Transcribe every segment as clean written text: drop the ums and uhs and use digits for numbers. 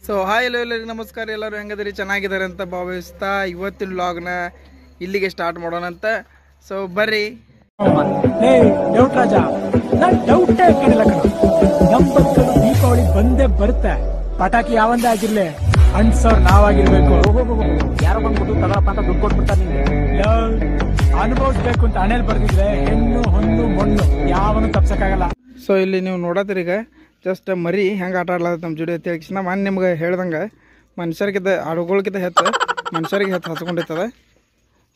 So hi ಎಲ್ಲರಿಗೂ ನಮಸ್ಕಾರ. ಎಲ್ಲರೂ ಹೆಂಗದಿರಿ, ಚೆನ್ನಾಗಿದ್ದಾರೆ ಅಂತ ಭಾವಿಸ್ತಾ ಇವತ್ತಿನ ವ್ಲಾಗ್ನ ಇಲ್ಲಿಗೆ ಸ್ಟಾರ್ಟ್ ಮಾಡೋಣ ಅಂತ. ಸೊ ಬರ್ರಿ. ರಾಜ ಡೌಟೇ ಕಡಿಲ್ಲ ಕಣ. ನಮ್ ಬದುಕಲು ದೀಪಾವಳಿ ಬಂದೇ ಬರುತ್ತೆ. ಪಟಾಕಿ ಯಾವಂದೇ ಆಗಿರ್ಲಿ ಅನ್ಸೋರ್ ನಾವಾಗಿರ್ಬೇಕು. ಯಾರೋ ಬಂದ್ಬಿಟ್ಟು ತಗೊಳಪ್ಪ ಅಂತ ದುಡ್ಡು ಕೊಟ್ಬಿಡ್ತಾರೆ. ಅನುಭವಿಸ್ಬೇಕು ಅಂತ ಹಣೆಲ್ ಬರ್ದಿದ್ರೆ ಹೆಣ್ಣು ಹೊನ್ನು ಮಣ್ಣು ಯಾವನು ತಪ್ಸಕ್ಕಾಗಲ್ಲ. ಸೊ ಇಲ್ಲಿ ನೀವು ನೋಡತ್ತೀರಿ, ಈಗ ಜಸ್ಟ್ ಮರಿ ಹೆಂಗೆ ಆಟ ಆಡ್ಲಾದ ನಮ್ಮ ಜೋಡಿ ಅಂತ ಹೇಳಿ ನಾನು ನಿಮ್ಗೆ ಹೇಳ್ದಂಗೆ ಮನುಷ್ಯರಿಗಿಂತ ಆಡುಗಳಿಗಿಂತ ಹೆಚ್ಚು ಮನುಷ್ಯರಿಗೆ ಹೆಚ್ಚು ಹಚ್ಕೊಂಡಿರ್ತದೆ.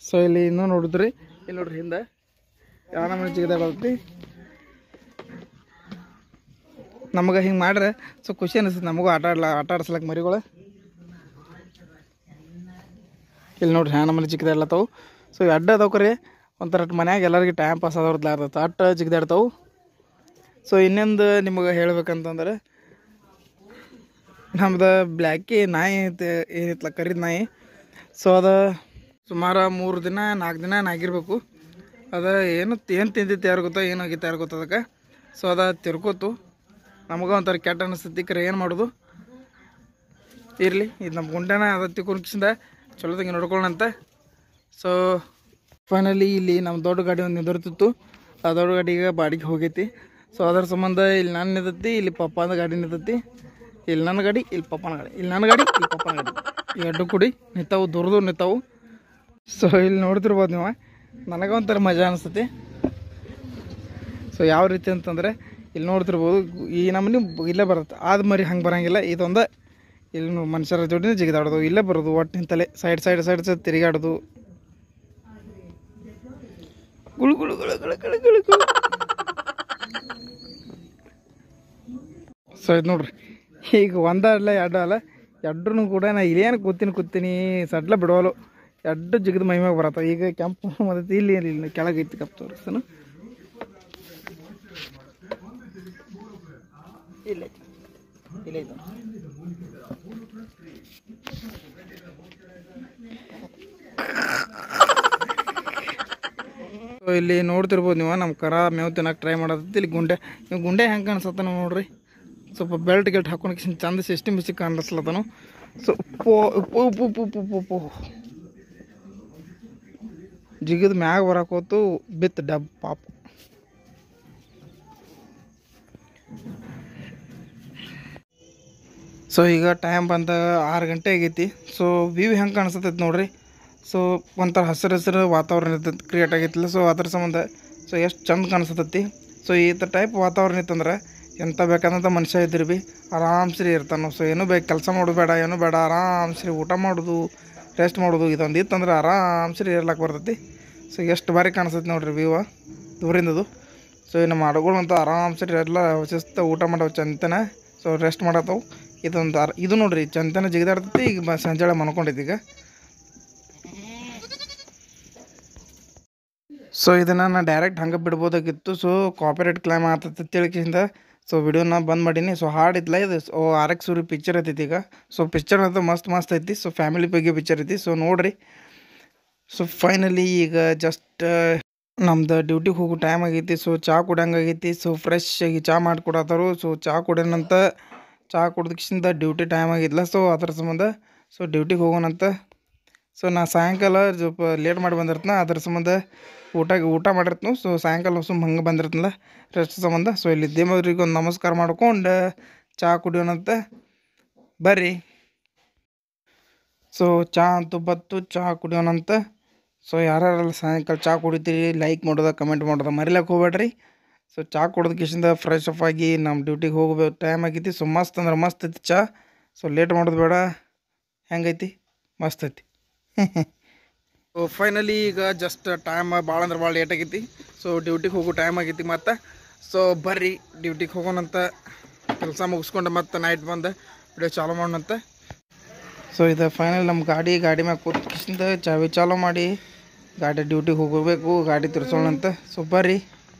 ಸೊ ಇಲ್ಲಿ ಇನ್ನೂ ನೋಡಿದ್ರಿ, ಇಲ್ಲಿ ನೋಡ್ರಿ ಹಿಂದೆ ಯಾವ ನಮ್ಮನೆ ಜಿಗದಾಡತ್ತಿ. ನಮಗೆ ಹಿಂಗೆ ಮಾಡ್ರೆ ಸೊ ಖುಷಿ ಅನಿಸ್ತದೆ ನಮಗೂ ಆಟ ಆಡ್ಸ್ಲಕ್ಕೆ ಮರಿಗಳು. ಇಲ್ಲಿ ನೋಡ್ರಿ ಹ್ಯಾ ನಮ್ಮನೆ ಜಿಗದಾಡ್ಲತ್ತವು. ಸೊ ಅಡ್ಡ ಅದಾವ್ರಿ ಒಂಥರ ಮನ್ಯಾಗ ಎಲ್ಲರಿಗೆ ಟೈಮ್ ಪಾಸ್ ಆದವ್ರದ್ದು ಅಟ್ಟ ಜಿಗದಾಡ್ತಾವು. ಸೊ ಇನ್ನೊಂದು ನಿಮಗೆ ಹೇಳ್ಬೇಕಂತಂದ್ರೆ ನಮ್ದು ಬ್ಲ್ಯಾಕಿ ನಾಯಿ ಏನಿತ್ತಲ್ಲ ಕರಿದ ನಾಯಿ. ಸೊ ಅದು ಸುಮಾರು 3 ದಿನ 4 ದಿನ ಆಗಿರ್ಬೇಕು. ಅದು ಏನು ತಿಂದಿತ್ತು ಯಾರು ಗೊತ್ತೋ, ಏನಾಗಿತ್ತು ಯಾರು ಗೊತ್ತೋ ಅದಕ್ಕೆ. ಸೊ ಅದು ತಿರ್ಕೋತು. ನಮಗೆ ಒಂಥರ ಕೆಟ್ಟ ಅನಿಸ್ತೈತಿ, ಕರೆ ಏನು ಮಾಡೋದು ಇರಲಿ. ಇದು ನಮ್ಮ ಗುಂಡೆನ ಅದು ತಿಳ್ಕೊಂಡ್ಕಿಸಿಂದ ಚಲೋದಂಗೆ ನೋಡ್ಕೊಳ್ಳೋಣಂತ. ಸೊ ಫೈನಲಿ ಇಲ್ಲಿ ನಮ್ಮ ದೊಡ್ಡ ಗಾಡಿ ಒಂದು ನಿಂದಿರ್ತಿತ್ತು. ಆ ದೊಡ್ಡ ಗಾಡಿಗೆ ಬಾಡಿಗೆ ಹೋಗೈತಿ. ಸೊ ಅದರ ಸಂಬಂಧ ಇಲ್ಲಿ ನಾನು ನಿಂತೈತಿ, ಇಲ್ಲಿ ಪಪ್ಪನ ಗಾಡಿ ನಿಂತೈತಿ. ಇಲ್ಲಿ ನನ್ನ ಗಾಡಿ, ಇಲ್ಲಿ ಪಪ್ಪನ ಗಾಡಿ, ಇಲ್ಲಿ ನನ್ನ ಗಾಡಿ, ಇಲ್ಲಿ ಪಪ್ಪನ ಗಾಡಿ. ಈ ಎರಡು ಕೂಡಿ ನಿಂತಾವು, ದೂರ ನಿಂತಾವು. ಸೊ ಇಲ್ಲಿ ನೋಡ್ತಿರ್ಬೋದು ನೀವು, ನನಗೆ ಒಂಥರ ಮಜಾ ಅನಿಸ್ತೈತಿ. ಸೊ ಯಾವ ರೀತಿ ಅಂತಂದರೆ ಇಲ್ಲಿ ನೋಡ್ತಿರ್ಬೋದು, ಈ ನಮ್ಮನೆ ಇಲ್ಲೇ ಬರುತ್ತೆ. ಆದ ಮರಿ ಹಂಗೆ ಬರೋಂಗಿಲ್ಲ. ಇದೊಂದು ಇಲ್ಲಿ ಮನುಷ್ಯರ ಜೋಡಿನ ಜಿಗಿದಾಡೋದು, ಇಲ್ಲೇ ಬರೋದು, ಒಟ್ಟಿನ ತಲೆ ಸೈಡ್ ತಿರುಗಾಡೋದು. ಗುಳು ಗುಳು ಗುಳು ಗುಳು ಗುಳು ಗುಳು ಗುಳು. ಸೊ ಇದು ನೋಡ್ರಿ, ಈಗ ಒಂದಲ್ಲ ಎರಡು ಅಲ್ಲ, ಎರಡ್ರೂ ಕೂಡ ನಾ ಇಲ್ಲೇನು ಕೂತೀನಿ ಸಡ್ಲ ಬಿಡೋಲು ಎರಡು ಜಿಗದ ಮೈಮ್ಯಾಗ ಬರತ್ತ. ಈಗ ಕೆಂಪು ಮತ್ತೆ ಇಲ್ಲಿ ಕೆಳಗೈತಿ ಕಪ್ ತೋರಿಸ್ತಾನು. ಇಲ್ಲ ಸೊ ಇಲ್ಲಿ ನೋಡ್ತಿರ್ಬೋದು ನೀವು, ನಮ್ಮ ಕರ ಮೇವು ತಿನ್ನಕ್ಕೆ ಟ್ರೈ ಮಾಡತ್ತೆ. ಇಲ್ಲಿ ಗುಂಡೆ ಹೆಂಗೆ ಕಾಣಿಸತ್ತ ನೋಡ್ರಿ. ಸ್ವಲ್ಪ ಬೆಲ್ಟ್ ಹಾಕೊಂಡು ಚಂದ ಸಿಸ್ಟಮ್ ಕಾಣಿಸ್ಲತ್ತನು. ಸೊ ಉಪ್ಪು ಜಿಗಿದ ಮ್ಯಾಗ ಬರಕೋತು ಬಿತ್ತು ಡಬ್ ಪಾಪ. ಸೊ ಈಗ ಟೈಮ್ ಬಂದ 6 ಗಂಟೆ ಆಗೈತಿ. ಸೊ ವ್ಯೂ ಹೆಂಗೆ ಕಾಣಿಸ್ತೈತಿ ನೋಡ್ರಿ. ಸೊ ಒಂಥರ ಹಸಿರು ವಾತಾವರಣ ಇರ್ತೈತಿ, ಕ್ರಿಯೇಟ್ ಆಗೈತಿಲ್ಲ. ಸೊ ಅದ್ರ ಸಂಬಂಧ ಸೊ ಎಷ್ಟು ಚಂದ ಕಾಣಿಸ್ತೈತಿ. ಸೊ ಈ ಥರ ಟೈಪ್ ವಾತಾವರಣ ಇತ್ತಂದ್ರೆ ಎಂಥ ಬೇಕಾದಂಥ ಮನುಷ್ಯ ಇದ್ರಿ ಭೀ ಆರಾಮ್ಸ್ರಿ ಇರ್ತಾನೆ. ಸೊ ಏನೂ ಬೇಕು, ಕೆಲಸ ಮಾಡೋದು ಬೇಡ, ಏನೂ ಬೇಡ, ಆರಾಮ್ಸ್ರಿ ಊಟ ಮಾಡೋದು, ರೆಸ್ಟ್ ಮಾಡೋದು. ಇದೊಂದು ಇತ್ತಂದ್ರೆ ಆರಾಮ್ಸ್ರಿ ಇರ್ಲಕ್ಕೆ ಬರ್ತೈತಿ. ಸೊ ಎಷ್ಟು ಬಾರಿ ಕಾಣಿಸ್ತೈತಿ ನೋಡ್ರಿ ವ್ಯೂವ ದೂರಿಂದದು. ಸೊ ನಮ್ಮ ಹಾಡುಗಳು ಅಂತ ಆರಾಮ್ಸ್ರಿ ಎಲ್ಲ ಶಿಸ್ತ ಊಟ ಮಾಡೋ ಚಂತನ. So rest ಮಾಡತ್ತವು. ಇದು ನೋಡ್ರಿ ಚಂತನ ಜಿಗಿದಾಡ್ತೈತಿ. ಈಗ ಸಂಜೆ ಮನ್ಕೊಂಡೈತಿ ಈಗ. ಸೊ ಇದನ್ನು ನಾನು ಡೈರೆಕ್ಟ್ ಹಂಗೆ ಬಿಡ್ಬೋದಾಗಿತ್ತು. ಸೊ ಕಾಪಿರೈಟ್ ಕ್ಲೈಮ್ ಆಗ್ತೈತಿ ತಿಳ್ಕಿಂದ ಸೊ ವಿಡಿಯೋನ ಬಂದ್ ಮಾಡೀನಿ. ಸೊ ಹಾಡಿದ್ಲ ಇದು RX ಸೂರಿ ಪಿಕ್ಚರ್ ಐತಿ ಈಗ. ಸೊ ಪಿಕ್ಚರ್ ಅಂತೂ ಮಸ್ತ್ ಐತಿ. ಸೊ ಫ್ಯಾಮಿಲಿ ಬಗ್ಗೆ ಪಿಕ್ಚರ್ ಐತಿ. ಸೊ ನೋಡ್ರಿ. ಸೊ ಫೈನಲಿ ಈಗ ಜಸ್ಟ್ ನಮ್ದು ಡ್ಯೂಟಿಗೆ ಹೋಗೋ ಟೈಮ್ ಆಗೈತಿ. ಸೊ ಚಹಾ ಕುಡಂಗಾಗೈತಿ. ಸೊ ಫ್ರೆಶ್ ಆಗಿ ಚಹಾ ಮಾಡಿಕೊಡತ್ತಾರು. ಸೊ ಚಹಾ ಕುಡಿಯೋಣಂತ. ಚಹಾ ಕುಡ್ದಕ್ಕಿಂತ ಡ್ಯೂಟಿ ಟೈಮ್ ಆಗಿದ್ಲ. ಸೊ ಅದ್ರ ಸಂಬಂಧ ಸೊ ಡ್ಯೂಟಿಗೆ ಹೋಗೋಣಂತ. ಸೊ ನಾ ಸಾಯಂಕಾಲ ಸ್ವಲ್ಪ ಲೇಟ್ ಮಾಡಿ ಬಂದಿರ್ತನ, ಅದ್ರ ಸಂಬಂಧ ಊಟ ಮಾಡಿರ್ತನು. ಸೊ ಸಾಯಂಕಾಲ ಹಂಗೆ ಬಂದಿರ್ತನಲ್ಲ ರೆಸ್ಟ್ ಸಂಬಂಧ. ಸೊ ಇಲ್ಲಿ ದೇವರಿಗೆ ಒಂದು ನಮಸ್ಕಾರ ಮಾಡ್ಕೊಂಡು ಚಹಾ ಕುಡಿಯೋಣಂತ ಬರ್ರಿ. ಸೊ ಚಹಾ ಅಂತೂ ಬತ್ತು, ಚಹಾ ಕುಡಿಯೋಣಂತ. ಸೊ ಯಾರ್ಯಾರೆಲ್ಲ ಸಾಯಂಕಾಲ ಚಹಾ ಕುಡಿತೀರಿ ಲೈಕ್ ಮಾಡೋದ ಕಮೆಂಟ್ ಮಾಡೋದ ಮರಿಲಕ್ಕೆ ಹೋಗ್ಬೇಡ್ರಿ. ಸೊ ಚಹಾ ಕುಡ್ದಕ್ಕಿಂತ ಫ್ರೆಶ್ ಅಪ್ ಆಗಿ ನಮ್ಮ ಡ್ಯೂಟಿಗೆ ಹೋಗಬೇಕು ಟೈಮ್ ಆಗೈತಿ. ಸೊ ಮಸ್ತ್ ಅಂದ್ರೆ ಮಸ್ತ್ ಐತಿ ಚಹಾ. ಸೊ ಲೇಟ್ ಮಾಡೋದು ಬೇಡ. ಹೆಂಗೈತಿ? ಮಸ್ತ್ ಐತಿ. ಸೊ ಫೈನಲಿ ಈಗ ಜಸ್ಟ್ ಟೈಮ್ ಭಾಳ ಅಂದ್ರೆ ಭಾಳ ಲೇಟ್ ಆಗೈತಿ. ಸೊ ಡ್ಯೂಟಿಗೆ ಹೋಗೋ ಟೈಮ್ ಆಗೈತಿ ಮತ್ತು. ಸೊ ಬರ್ರಿ ಡ್ಯೂಟಿಗೆ ಹೋಗೋಣಂತ. ಕೆಲಸ ಮುಗಿಸ್ಕೊಂಡು ಮತ್ತು ನೈಟ್ ಬಂದು ವಿಡಿಯೋ ಚಾಲೂ ಮಾಡೋಣಂತ. ಸೊ ಇದು ಫೈನಲ್ ನಮ್ಮ ಗಾಡಿ ಮ್ಯಾಗ ಕೂತ್ಕಿಂದ ಚಾವಿ ಚಾಲೂ ಮಾಡಿ ಗಾಡಿ ಡ್ಯೂಟಿಗೆ ಹೋಗಬೇಕು, ಗಾಡಿ ತಿರ್ಸೋಣಂತ. ಸೊ ಬರ್ರಿ.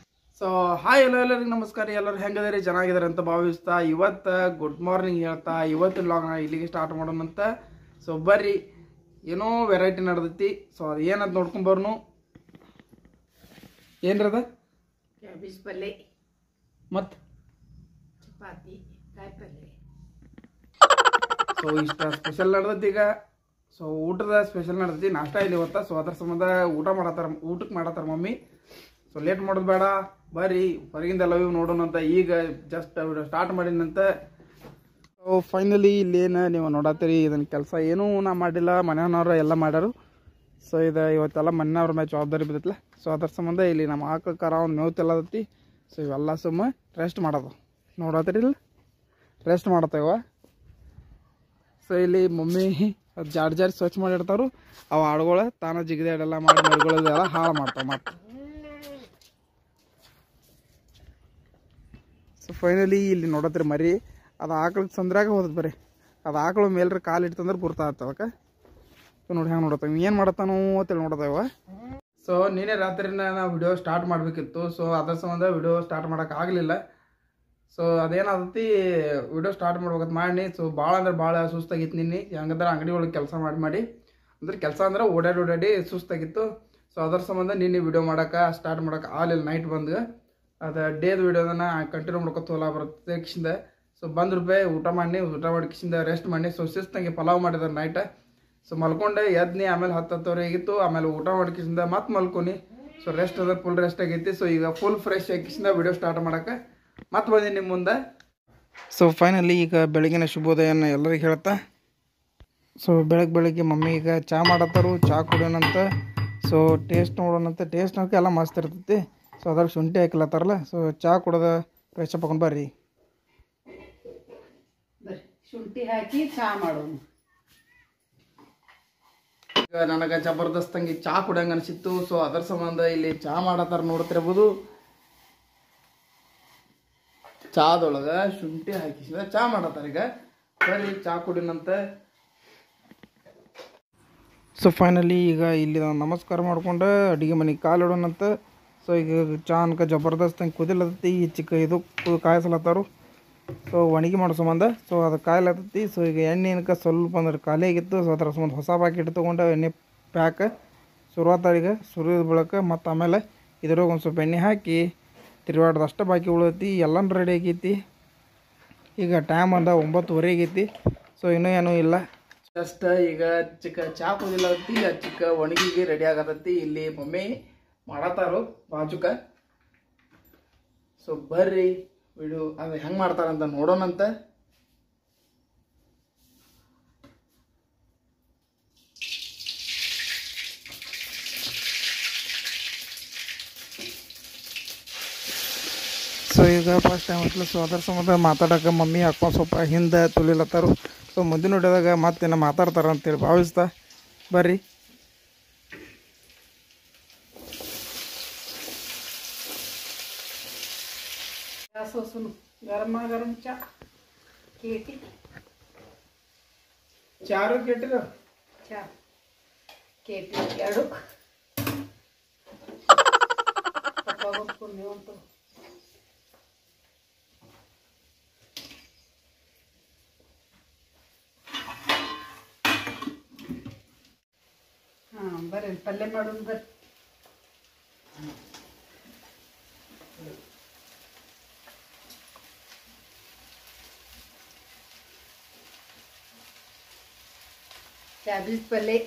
ಸೊ ಹಾಯ್ ಎಲ್ಲರಿಗೂ ನಮಸ್ಕಾರ. ಎಲ್ಲರೂ ಹೆಂಗದಾರಿ, ಚೆನ್ನಾಗಿದ್ದಾರೆ ಅಂತ ಭಾವಿಸ್ತಾ ಇವತ್ತು ಗುಡ್ ಮಾರ್ನಿಂಗ್ ಹೇಳ್ತಾ ಇವತ್ತಿನ ವ್ಲಾಗ್ನ ಇಲ್ಲಿಗೆ ಸ್ಟಾರ್ಟ್ ಮಾಡೋಣಂತ. ಸೊ ಬರ್ರಿ, ಏನೋ ವೆರೈಟಿ ನಡೆದೈತಿ. ಸೊ ಅದು ಏನಂತ ನೋಡ್ಕೊಂಬರ್ನು. ಏನ್ರದ ಕ್ಯಾಬೇಜ್ ಪಲ್ಯ ಮತ್ತು ಚಪಾತಿ ಕಾಯಿ ಪಲ್ಯ. ಸೊ ಇಷ್ಟ ಸ್ಪೆಷಲ್ ನಡೆದೈತಿ ಈಗ. ಸೊ ಊಟದ ಸ್ಪೆಷಲ್ ನಡೆದೈತಿ, ನಾಷ್ಟ ಇಲ್ಲಿ ಇವತ್ತು. ಸೊ ಅದ್ರ ಸಂಬಂಧ ಊಟಕ್ಕೆ ಮಾಡತ್ತಾರ ಮಮ್ಮಿ. ಸೊ ಲೇಟ್ ಮಾಡೋದು ಬೇಡ, ಬರ್ರಿ ಹೊರಗಿಂದ ಲವ್ ನೋಡೋಣ ಅಂತ ಈಗ ಜಸ್ಟ್ ವಿಡಿಯೋ ಸ್ಟಾರ್ಟ್ ಮಾಡಿನಂತ. ಸೊ ಫೈನಲಿ ಇಲ್ಲೇನು ನೀವು ನೋಡತ್ತೀರಿ, ಇದನ್ನ ಕೆಲಸ ಏನೂ ನಾ ಮಾಡಿಲ್ಲ, ಮನೆಯವ್ರು ಎಲ್ಲ ಮಾಡ್ಯಾರು. ಸೊ ಇದು ಇವತ್ತೆಲ್ಲ ಮನೆಯವ್ರ ಮೇಲೆ ಜವಾಬ್ದಾರಿ ಬಿದ್ದೈತಲ್ಲ. ಸೊ ಅದ್ರ ಸಂಬಂಧ ಇಲ್ಲಿ ನಮ್ಮ ಆಕಳ ಕರ ಒಂದು ಮೇವು ತೆಲ್ಲದತ್ತಿ. ಸೊ ಇವೆಲ್ಲ ಸುಮ್ಮ ರೆಸ್ಟ್ ಮಾಡೋದು ನೋಡತ್ತೀರಿ, ಇಲ್ಲ ರೆಸ್ಟ್ ಮಾಡತ್ತೇವ. ಸೊ ಇಲ್ಲಿ ಮಮ್ಮಿ ಅದು ಜಾಡಿ ಸ್ವಚ್ಛ ಮಾಡಿರ್ತಾರು. ಅವು ಆಡುಗಳು ತಾನ ಜಿಗಿದಾಡೆಲ್ಲ ಮಾಡಿ ಮರಿಗಳೆಲ್ಲ ಹಾಳು ಮಾಡ್ತಾವೆ ಮತ್ತೆ. ಸೊ ಫೈನಲಿ ಇಲ್ಲಿ ನೋಡತ್ರಿ ಮರಿ ಅದು ಆಕಳಕ್ಕೆ ಸಂದ್ರಾಗ ಹೋದತ್ ಬರ್ರಿ. ಅದು ಆಕಳು ಮೇಲ್ರಿ ಕಾಲು ಇಡ್ತಂದ್ರೆ ಗುರ್ತಾ ಅದಕ್ಕೆ. ಸೊ ನೋಡಿ ಹೆಂಗೆ ನೋಡತ್ತೇವೆ ಏನು ಮಾಡತ್ತಾನೋ ಅಂತೇಳಿ ನೋಡತ್ತೇವ. ಸೊ ನೀನೇ ರಾತ್ರಿನ ನಾವು ವಿಡಿಯೋ ಸ್ಟಾರ್ಟ್ ಮಾಡಬೇಕಿತ್ತು. ಸೊ ಅದ್ರ ಸಂಬಂಧ ವಿಡಿಯೋ ಸ್ಟಾರ್ಟ್ ಮಾಡೋಕ್ಕಾಗಲಿಲ್ಲ. ಸೊ ಅದೇನಾದತಿ ವಿಡಿಯೋ ಸ್ಟಾರ್ಟ್ ಮಾಡ್ಬೇಕಂತ ಮಾಡಿ. ಸೊ ಭಾಳ ಅಂದ್ರೆ ಭಾಳ ಸುಸ್ತಾಗಿತ್ತು ನಿನ್ನೆ. ಹೆಂಗಂದ್ರೆ ಅಂಗಡಿ ಒಳಗೆ ಕೆಲಸ ಮಾಡಿ ಅಂದ್ರೆ ಕೆಲಸ ಅಂದ್ರೆ ಓಡಾಡಿ ಸುಸ್ತಾಗಿತ್ತು. ಸೊ ಅದ್ರ ಸಂಬಂಧ ನಿನ್ನೆ ವಿಡಿಯೋ ಸ್ಟಾರ್ಟ್ ಮಾಡೋಕೆ ಆಗಲಿಲ್ಲ. ನೈಟ್ ಬಂದು ಅದು ಡೇದ ವಿಡಿಯೋದನ್ನ ಕಂಟಿನ್ಯೂ ಮಾಡ್ಕೊತ ಹೊಲ ಬರುತ್ತೆ ಕಿಶಿಂದ. ಸೊ ರೂಪಾಯಿ ಊಟ ಮಾಡಿ ಕಿಶಿಂದ ರೆಸ್ಟ್ ಮಾಡಿ. ಸೊ ಶಿಸ್ತಂಗೆ ಪಲಾವ್ ಮಾಡಿದಾರೆ ನೈಟ್. ಸೊ ಮಲ್ಕೊಂಡೆ ಎದ್ನಿ, ಆಮೇಲೆ 10-10 ಆಗಿತ್ತು. ಆಮೇಲೆ ಊಟ ಮಾಡಿ ಕಿಶಿಂದ ಮತ್ತೆ ಮಲ್ಕೊನಿ. ಸೊ ರೆಸ್ಟ್ ಅದ, ಫುಲ್ ರೆಸ್ಟ್ ಆಗೈತಿ. ಸೊ ಈಗ ಫುಲ್ ಫ್ರೆಶ್ ಆಗಿ ಕಿಶಿಂದ ವಿಡಿಯೋ ಸ್ಟಾರ್ಟ್ ಮಾಡೋಕೆ ಮತ್ತೆ ಬಂದೀನಿ ನಿಮ್ಮ ಮುಂದೆ. ಸೊ ಫೈನಲಿ ಈಗ ಬೆಳಗಿನ ಶುಭೋದಯನ ಎಲ್ಲರಿಗೆ ಹೇಳ್ತಾ. ಸೊ ಬೆಳಗ್ಗೆ ಮಮ್ಮಿ ಈಗ ಚಹಾ ಮಾಡತ್ತಾರು, ಚಹಾ ಕುಡಿಯೋಣಂತ. ಸೊ ಟೇಸ್ಟ್ ನೋಡೋಣಂತ. ಟೇಸ್ಟ್ ನೋಡೋಕೆ ಎಲ್ಲ ಮಸ್ತ್ ಇರ್ತೈತಿ. ಸೊ ಅದ್ರಾಗ ಶುಂಠಿ ಹಾಕಿಲತ್ತಾರಲ್ಲ. ಸೊ ಚಹಾ ಕುಡೋದ ಫ್ರೆಶ್ ಅಪ್ ಹಾಕೊಂಡು ಬರ್ರಿ. ಶುಂಠಿ ಹಾಕಿ ಚಹಾ ಮಾಡೋಣ. ಈಗ ನನಗೆ ಜಬರ್ದಸ್ತಂಗಿ ಚಹಾ ಕುಡಿಯಂಗೆ ಅನಿಸಿತ್ತು. ಸೊ ಅದರ ಸಂಬಂಧ ಇಲ್ಲಿ ಚಹಾ ಮಾಡತ್ತಾರ ನೋಡ್ತಿರ್ಬೋದು. ಚಹಾದೊಳಗೆ ಶುಂಠಿ ಹಾಕಿ ಚಹಾ ಮಾಡತ್ತಾರ. ಈಗ ಬರ್ರಿ ಚಹಾ ಕುಡಿನಂತ. ಸೊ ಫೈನಲಿ ಈಗ ಇಲ್ಲಿ ನಾವು ನಮಸ್ಕಾರ ಮಾಡ್ಕೊಂಡು ಅಡುಗೆ ಮನೆಗೆ ಕಾಲು ಇಡೋಣಂತ. ಸೊ ಈಗ ಚಹಾ ಅನ್ಕ ಜಬರ್ದಸ್ತಂಗೆ ಕುದಿಲತ್ತೈತಿ. ಈ ಇದು ಕಾಯಿಸ್ಲತ್ತಾರು. ಸೊ ಒಣಗಿ ಮಾಡೋ ಸಂಬಂಧ. ಸೊ ಅದು ಕಾಯಿಲತ್ತೈತಿ. ಸೊ ಈಗ ಎಣ್ಣೆ ಏನಕ್ಕೆ ಸ್ವಲ್ಪ ಅಂದ್ರೆ ಖಾಲಿ ಆಗಿತ್ತು. ಸೊ ಅದ್ರ ಸಂಬಂಧ ಹೊಸ ಪ್ಯಾಕೆಟ್ ತೊಗೊಂಡು ಎಣ್ಣೆ ಪ್ಯಾಕ್ ಸುರುವಾತಾರಿಗೆ ಸುರಿದ ಬಳಕ ಮತ್ತು ಆಮೇಲೆ ಇದ್ರಾಗ ಒಂದು ಸ್ವಲ್ಪ ಎಣ್ಣೆ ಹಾಕಿ ತಿರುವಾಡ್ದು ಅಷ್ಟು ಬಾಕಿ ಉಳೈತಿ. ಎಲ್ಲನೂ ರೆಡಿ ಆಗೈತಿ. ಈಗ ಟೈಮ್ ಅಂದ 9:30 ಆಗೈತಿ. ಸೊ ಇನ್ನೂ ಏನೂ ಇಲ್ಲ, ಜಸ್ಟ್ ಈಗ ಚಹಾ ಕುದಿಲತ್ತಿ. ಒಣಗಿಗೆ ರೆಡಿ ಆಗತೈತಿ. ಇಲ್ಲಿ ಮಮ್ಮಿ ಮಾಡತ್ತಾರು ಬಾಜುಕ. ಸೊ ಬರ್ರಿ ವಿಡಿಯೋ ಅದು ಹೆಂಗೆ ಮಾಡ್ತಾರಂತ ನೋಡೋಣಂತ. ಸೊ ಈಗ ಫಸ್ಟ್ ಟೈಮ್ ಅಂತಲ್ಲ. ಸೊ ಅದ್ರ ಸಂಬಂಧ ಮಾತಾಡೋಕೆ ಮಮ್ಮಿ ಹಾಕೊಂಡು ಸ್ವಲ್ಪ ಹಿಂದೆ ತುಳಿಲತ್ತಾರು. ಸೊ ಮುಂದಿನ ವಿಡಿಯೋದಾಗ ಮತ್ತೇನೋ ಮಾತಾಡ್ತಾರ ಅಂತೇಳಿ ಭಾವಿಸ್ತಾ ಬರ್ರಿ. ಗರಂ ಚಾ ಕೇಟಿ ಚಾರು ಕೆಟ್ಟಿರ ಚಾ ಕೇಟಿ 2 ಪುಣ್ಯವಂತು. ಬರ್ರಿ ಪಲ್ಯ ಮಾಡೋದು ಬರ್ರಿ. ಕ್ಯಾಬೇಜ್ ಪಲ್ಯ,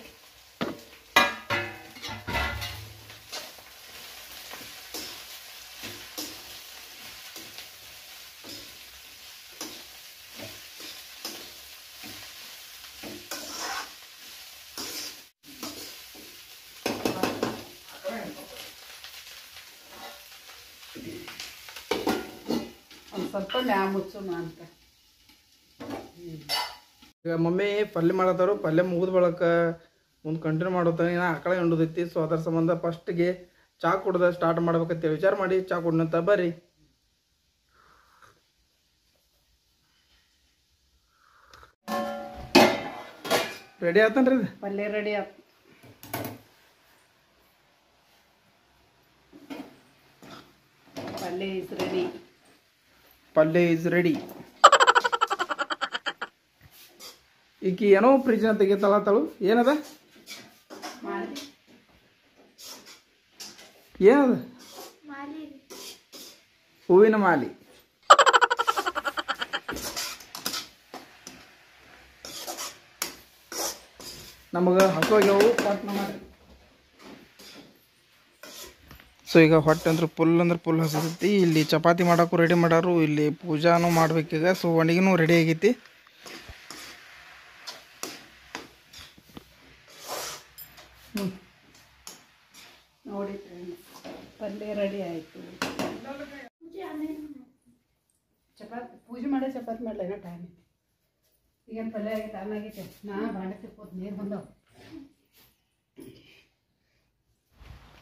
ಒಂದು ಸ್ವಲ್ಪ ಮ್ಯಾ ಮುಚ್ಚೋಣ ಅಂತ. ಈಗ ಮಮ್ಮಿ ಪಲ್ಯ ಮಾಡತ್ತಾರು. ಪಲ್ಯ ಮುಗಿದ ಬಳಕ ಮುಂದೆ ಕಂಟಿನ್ಯೂ ಮಾಡೋತಾನೆ. ಆ ಕಡೆ ಹಿಂಡದೈತಿ. ಸೊ ಅದರ ಸಂಬಂಧ ಫಸ್ಟ್ಗೆ ಚಹಾ ಕುಡ್ದ ಸ್ಟಾರ್ಟ್ ಮಾಡ್ಬೇಕಂತ ವಿಚಾರ ಮಾಡಿ ಚಹಾ ಕುಡ್ನಂತ ಬರ್ರಿ. ರೆಡಿ ಆತನ್ರಿ ಇದು ಪಲ್ಯ ರೆಡಿ ಆಯ್ತು. ಪಲ್ಯ ಇಸ್ ರೆಡಿ. ಪಲ್ಯ ಇಸ್ ರೆಡಿ. ಈಕಿ ಏನೋ ಫ್ರಿಜ್ನ ತೆಗಿತಾಳತ್ತಾಳು. ಏನದ ಏನದ? ಹೂವಿನ ಮಾಲಿ. ನಮಗೆ ಹಸುವಾಗ್ಯಾವು ಪಟ್ನ ಮಾಡಿ. ಸೊ ಈಗ ಹೊಟ್ಟೆ ಅಂದ್ರೆ ಫುಲ್ ಹಸತೈತಿ. ಇಲ್ಲಿ ಚಪಾತಿ ಮಾಡೋಕ್ಕೂ ರೆಡಿ ಮಾಡಾರು, ಇಲ್ಲಿ ಪೂಜಾನು ಮಾಡ್ಬೇಕೀಗ. ಸೊ ಒಣಗಿನೂ ರೆಡಿ ಆಗೈತಿ. ನೋಡಿ ಪಲ್ಯ ರೆಡಿ ಆಯಿತು. ಚಪಾತಿ ಪೂಜೆ ಮಾಡೇ ಚಪಾತಿ ಮಾಡಲ ಏನೋ ಟೈಮ್ ಐತಿ. ಈಗೇನು ಪಲ್ಯ ಆಗೈತೆ ಅನ್ನಾಗೈತೆ. ನಾ ಬಾಂಡೆ ತಿಕ್ಕೋದು ನೀರು ಬಂದವು.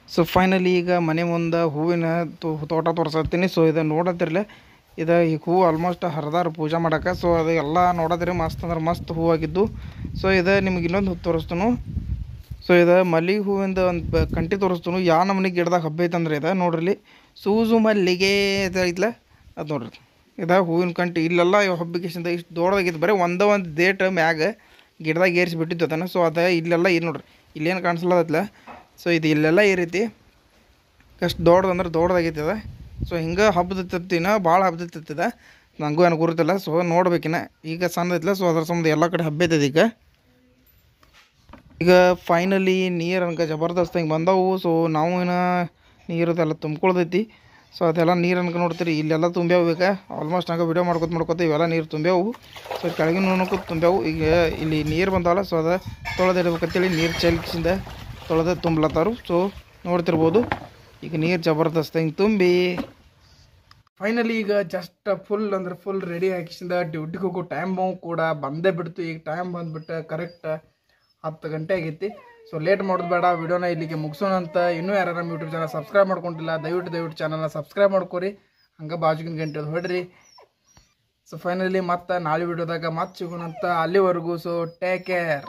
ಸೊ ಫೈನಲಿ ಈಗ ಮನೆ ಮುಂದೆ ಹೂವಿನ ತೋಟ ತೋರಿಸತ್ತೀನಿ. ಸೊ ಇದು ನೋಡತ್ತಿರಲಿ, ಇದು ಈಗ ಹೂವು ಆಲ್ಮೋಸ್ಟ್ ಹರಿದಾರ ಪೂಜೆ ಮಾಡೋಕೆ. ಸೊ ಅದು ಎಲ್ಲ ನೋಡೋದ್ರಿ ಮಸ್ತ್ ಅಂದ್ರೆ ಮಸ್ತ್ ಹೂವಾಗಿದ್ದು. ಸೊ ಇದು ನಿಮ್ಗೆ ಇನ್ನೊಂದು ಹೂ ತೋರಿಸ್ತೀನಿ. ಸೊ ಇದು ಮಲ್ಲಿಗೆ ಹೂವಿಂದ ಒಂದು ಕಂಟಿ ತೋರಿಸ್ತೀನಿ. ಯಾವ ನಮ್ಮನೆ ಗಿಡದಾಗ ಹಬ್ಬ ಐತಂದ್ರೆ ಇದು ನೋಡ್ರಿ, ಸೂಜು ಮಲ್ಲಿಗೆ ಐತ್ಲ ಅದು ನೋಡ್ರಿ. ಇದು ಹೂವಿನ ಕಂಟಿ. ಇಲ್ಲೆಲ್ಲ ಹಬ್ಬಿಗೆಸಿಂದ ಇಷ್ಟು ದೊಡ್ಡದಾಗಿತ್ತು. ಬರೀ ಒಂದು ಡೇಟ್ ಮ್ಯಾಗ ಗಿಡದಾಗ ಏರಿಸಿಬಿಟ್ಟಿದ್ದು ಅದನ್ನು. ಸೊ ಅದು ಇಲ್ಲೆಲ್ಲ ಇದು ನೋಡ್ರಿ, ಇಲ್ಲೇನು ಕಾಣಿಸ್ಲತ್ತಲ್ಲ. ಸೊ ಇದು ಇಲ್ಲೆಲ್ಲ ಈ ರೀತಿ ಎಷ್ಟು ದೊಡ್ಡದಂದ್ರೆ ದೊಡ್ಡದಾಗೈತಿ ಅದ. ಸೊ ಹಿಂಗೆ ಹಬ್ಬದತ್ತಿನ ಭಾಳ ಹಬ್ಬದತ್ತಿದ, ನನಗೂ ಏನು ಗುರುತಿಲ್ಲ. ಸೊ ನೋಡ್ಬೇಕಿನ ಈಗ ಸಣ್ಣದೈತಿಲ್ಲ. ಸೊ ಅದ್ರ ಸಂಬಂಧ ಎಲ್ಲ ಕಡೆ ಹಬ್ಬ ಐತದ. ಈಗ ಫೈನಲಿ ನೀರು ಅನ್ಕ ಜಬರ್ದಸ್ತ್ ಹಿಂಗೆ ಬಂದವು. ಸೊ ನಾವು ನೀರದೆಲ್ಲ ತುಂಬ್ಕೊಳ್ದೈತಿ. ಸೊ ಅದೆಲ್ಲ ನೀರು ಅನ್ಕ ನೋಡ್ತೀರಿ, ಇಲ್ಲೆಲ್ಲ ತುಂಬ್ಯಾವು. ಈಗ ಆಲ್ಮೋಸ್ಟ್ ಹಂಗೆ ವಿಡಿಯೋ ಮಾಡ್ಕೊತ ಇವೆಲ್ಲ ನೀರು ತುಂಬ್ಯಾವು. ಸೊ ಕೆಳಗಿನ ನೋಡ್ಕೊ ತುಂಬ್ಯಾವು. ಈಗ ಇಲ್ಲಿ ನೀರು ಬಂದಾವಲ್ಲ, ಸೊ ಅದು ತೊಳೆದಿಡ್ಬೇಕಂತೇಳಿ ನೀರು ಚೆಲ್ಕಿಸಿಂದ ತೊಳೆದ ತುಂಬಲತ್ತಾರು. ಸೊ ನೋಡ್ತಿರ್ಬೋದು ಈಗ ನೀರು ಜಬರ್ದಸ್ತ್ ಹಿಂಗೆ ತುಂಬಿ ಫೈನಲಿ ಈಗ ಜಸ್ಟ್ ಫುಲ್ ರೆಡಿ ಹಾಕಿಸಿಂದ ಡ್ಯೂಟಿಗೆ ಹೋಗೋ ಟೈಮ್ ಕೂಡ ಬಂದೇ ಬಿಡ್ತು. ಈಗ ಟೈಮ್ ಬಂದುಬಿಟ್ಟು ಕರೆಕ್ಟ್ 10 ಗಂಟೆ ಆಗೈತಿ. ಸೊ ಲೇಟ್ ಮಾಡೋದು ಬೇಡ, ವಿಡಿಯೋನ ಇಲ್ಲಿಗೆ ಮುಗಿಸೋಣ ಅಂತ. ಇನ್ನೂ ಯಾರು ನಮ್ಮ ಯೂಟ್ಯೂಬ್ ಚಾನಲ್ ಸಬ್ಸ್ಕ್ರೈಬ್ ಮಾಡ್ಕೊಂಡಿಲ್ಲ, ದಯವಿಟ್ಟು ಚಾನಲ್ನ ಸಬ್ಸ್ಕ್ರೈಬ್ ಮಾಡ್ಕೊರಿ. ಹಂಗೆ ಬಾಜುಗಿನ ಗಂಟೆ ಹೊಡ್ರಿ. ಸೊ ಫೈನಲಿ ಮತ್ತೆ ನಾಳೆ ವಿಡಿಯೋದಾಗ ಮತ್ತೆ ಸಿಗೋಣ ಅಂತ. ಅಲ್ಲಿವರೆಗೂ ಸೊ ಟೇಕ್ ಕೇರ್.